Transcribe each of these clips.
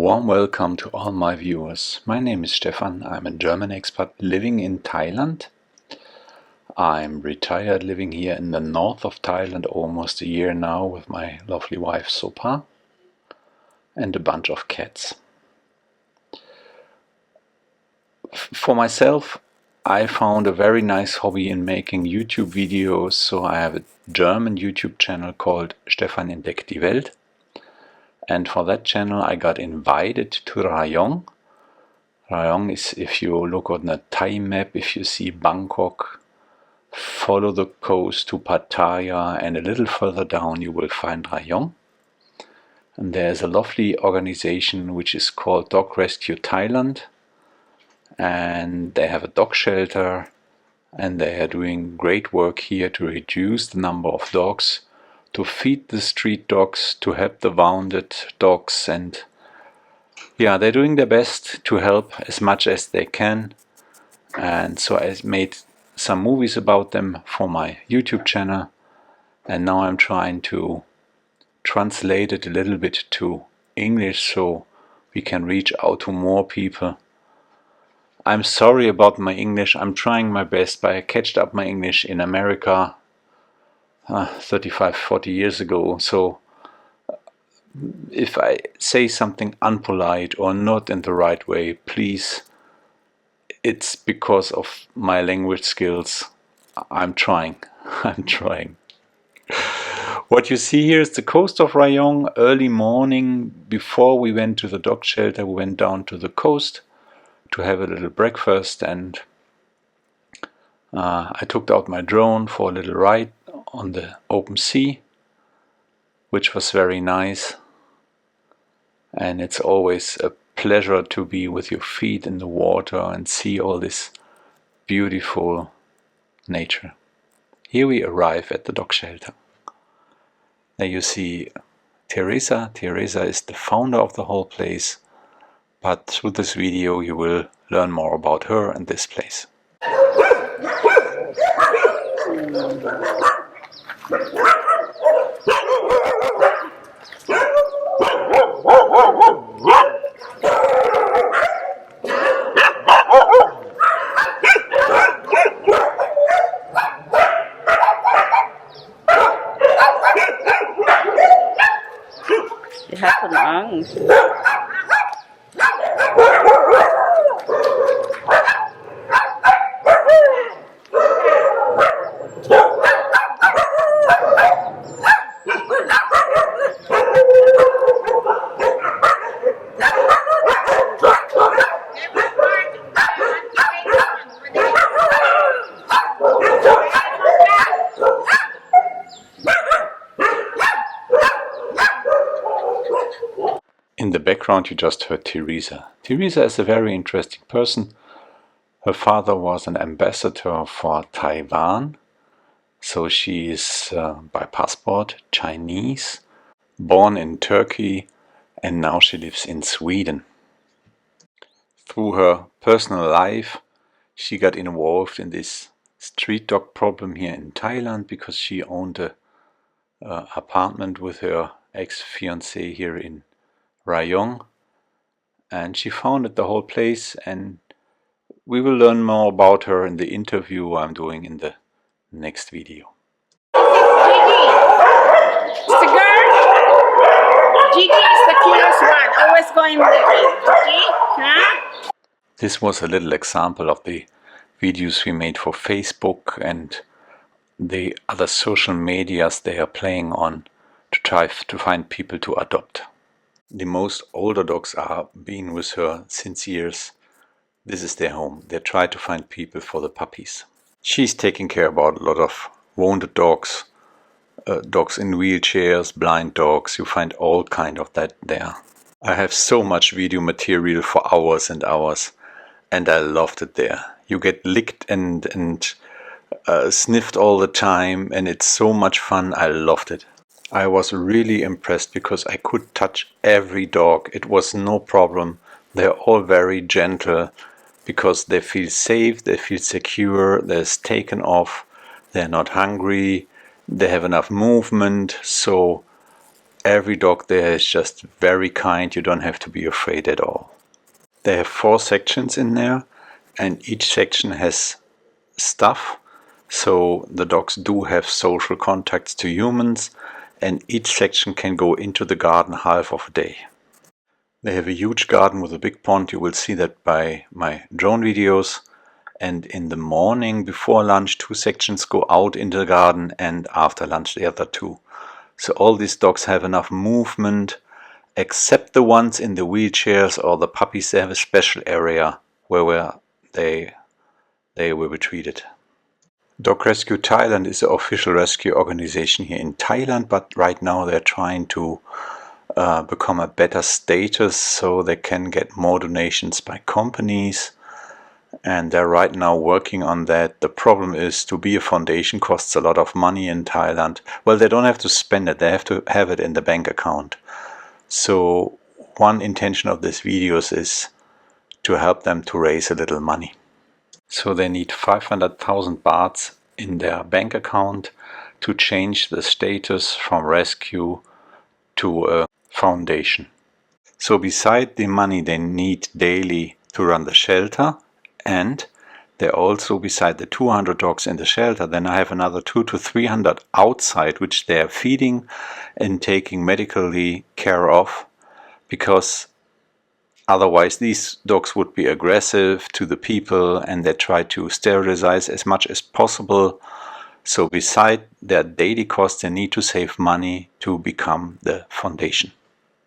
warm welcome to all my viewers. My name is Stefan. I'm a German expat living in Thailand. I'm retired, living here in the north of Thailand almost a year now with my lovely wife Sopa and a bunch of cats. For myself, I found a very nice hobby in making YouTube videos, so I have a German YouTube channel called Stefan entdeckt die Welt. And for that channel I got invited to Rayong. Rayong is, if you look on a Thai map, if you see Bangkok, follow the coast to Pattaya and a little further down you will find Rayong. And there's a lovely organization which is called Dog Rescue Thailand. And they have a dog shelter and they are doing great work here to reduce the number of dogs, to feed the street dogs, to help the wounded dogs, and yeah, they're doing their best to help as much as they can. And so I made some movies about them for my YouTube channel, and now I'm trying to translate it a little bit to English so we can reach out to more people. I'm sorry about my English. I'm trying my best, but I catched up my English in America 35-40 years ago. So if I say something unpolite or not in the right way, please, it's because of my language skills. I'm trying. I'm trying. What you see here is the coast of Rayong. Early morning, before we went to the dog shelter, we went down to the coast to have a little breakfast, and I took out my drone for a little ride on the open sea, which was very nice. And it's always a pleasure to be with your feet in the water and see all this beautiful nature. Here we arrive at the dog shelter. There you see Teresa. Teresa is the founder of the whole place. But through this video you will learn more about her and this place. Die hat schon Angst. In the background you just heard Teresa. Teresa is a very interesting person. Her father was an ambassador for Taiwan, so she is by passport Chinese, born in Turkey, and now she lives in Sweden. Through her personal life she got involved in this street dog problem here in Thailand because she owned a apartment with her ex-fiancé here in Rayong, and she founded the whole place, and we will learn more about her in the interview I'm doing in the next video. It's the girl. Gigi is the cutest one, always going with it. Gigi, huh? This was a little example of the videos we made for Facebook and the other social medias they are playing on to try to find people to adopt. The most older dogs are been with her since years. This is their home. They try to find people for the puppies. She's taking care about a lot of wounded dogs, dogs in wheelchairs, blind dogs. You find all kind of that there. I have so much video material for hours and hours, and I loved it there. You get licked and sniffed all the time, and it's so much fun. I loved it. I was really impressed because I could touch every dog. It was no problem. They're all very gentle because they feel safe, they feel secure, they're taken off, they're not hungry, they have enough movement. So every dog there is just very kind. You don't have to be afraid at all. They have 4 sections in there, and each section has stuff. So the dogs do have social contacts to humans, and each section can go into the garden half of a day. They have a huge garden with a big pond. You will see that by my drone videos. And in the morning before lunch, 2 sections go out into the garden, and after lunch the other 2. So all these dogs have enough movement, except the ones in the wheelchairs or the puppies. They have a special area where they will be treated. Dog Rescue Thailand is the official rescue organization here in Thailand, but right now they're trying to become a better status so they can get more donations by companies, and they're right now working on that. The problem is, to be a foundation costs a lot of money in Thailand. Well, they don't have to spend it, they have to have it in the bank account. So one intention of these videos is to help them to raise a little money. So they need 500,000 bahts in their bank account to change the status from rescue to a foundation. So beside the money they need daily to run the shelter, and they also, beside the 200 dogs in the shelter, then I have another 200 to 300 outside, which they are feeding and taking medically care of, because otherwise these dogs would be aggressive to the people, and they try to sterilize as much as possible. So beside their daily costs, they need to save money to become the foundation.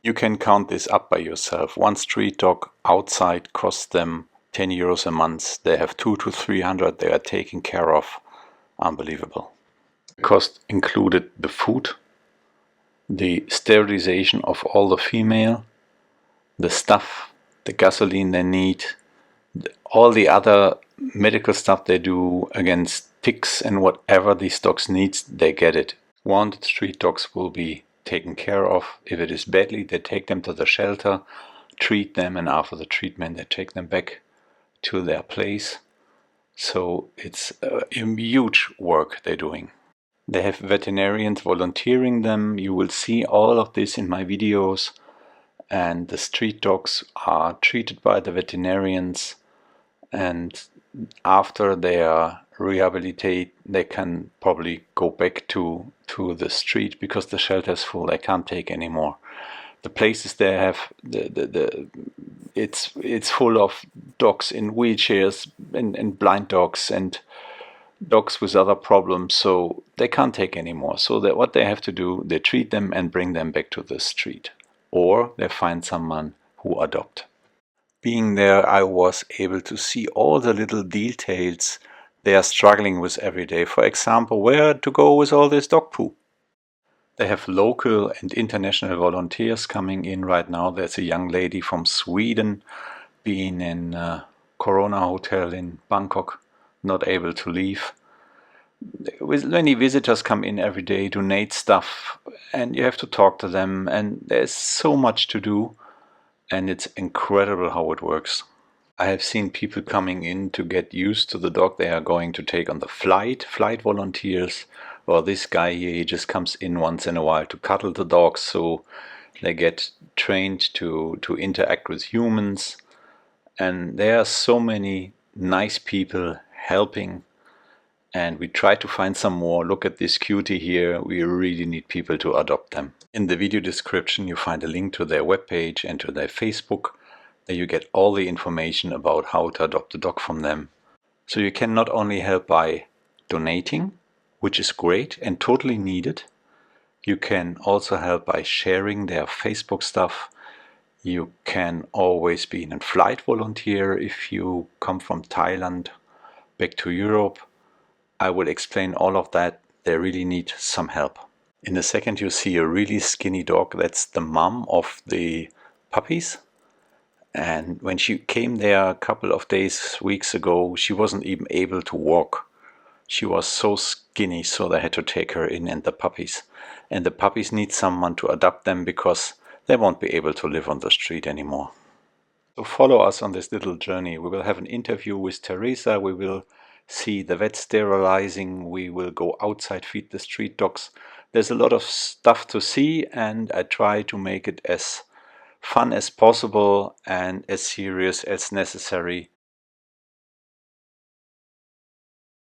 You can count this up by yourself. One street dog outside costs them 10 euros a month. They have 200 to 300 they are taking care of. Unbelievable. The cost included the food, the sterilization of all the female, the stuff, the gasoline they need, all the other medical stuff they do against ticks and whatever these dogs need, they get it. Wanted street dogs will be taken care of. If it is badly, they take them to the shelter, treat them, and after the treatment they take them back to their place. So it's a huge work they're doing. They have veterinarians volunteering them. You will see all of this in my videos. And the street dogs are treated by the veterinarians, and after they are rehabilitated they can probably go back to the street, because the shelter is full. They can't take anymore. The places they have, it's full of dogs in wheelchairs and blind dogs and dogs with other problems, so they can't take anymore. So that what they have to do, they treat them and bring them back to the street, or they find someone who adopt. Being there, I was able to see all the little details they are struggling with every day. For example, where to go with all this dog poo. They have local and international volunteers coming in right now. There's a young lady from Sweden being in a Corona hotel in Bangkok, not able to leave. With many visitors come in every day, donate stuff, and you have to talk to them, and there's so much to do, and it's incredible how it works. I have seen people coming in to get used to the dog they are going to take on the flight volunteers, or this guy here, he just comes in once in a while to cuddle the dogs, so they get trained to interact with humans. And there are so many nice people helping, and we try to find some more. Look at this cutie here. We really need people to adopt them. In the video description you find a link to their webpage and to their Facebook. There you get all the information about how to adopt a dog from them. So you can not only help by donating, which is great and totally needed. You can also help by sharing their Facebook stuff. You can always be a flight volunteer if you come from Thailand back to Europe. I will explain all of that. They really need some help. In a second you see a really skinny dog. That's the mom of the puppies. And when she came there a couple of weeks ago, she wasn't even able to walk. She was so skinny, so they had to take her in, and the puppies. And the puppies need someone to adopt them, because they won't be able to live on the street anymore. So follow us on this little journey. We will have an interview with Teresa. We will see the vet sterilizing. We will go outside, feed the street dogs. There's a lot of stuff to see, and I try to make it as fun as possible and as serious as necessary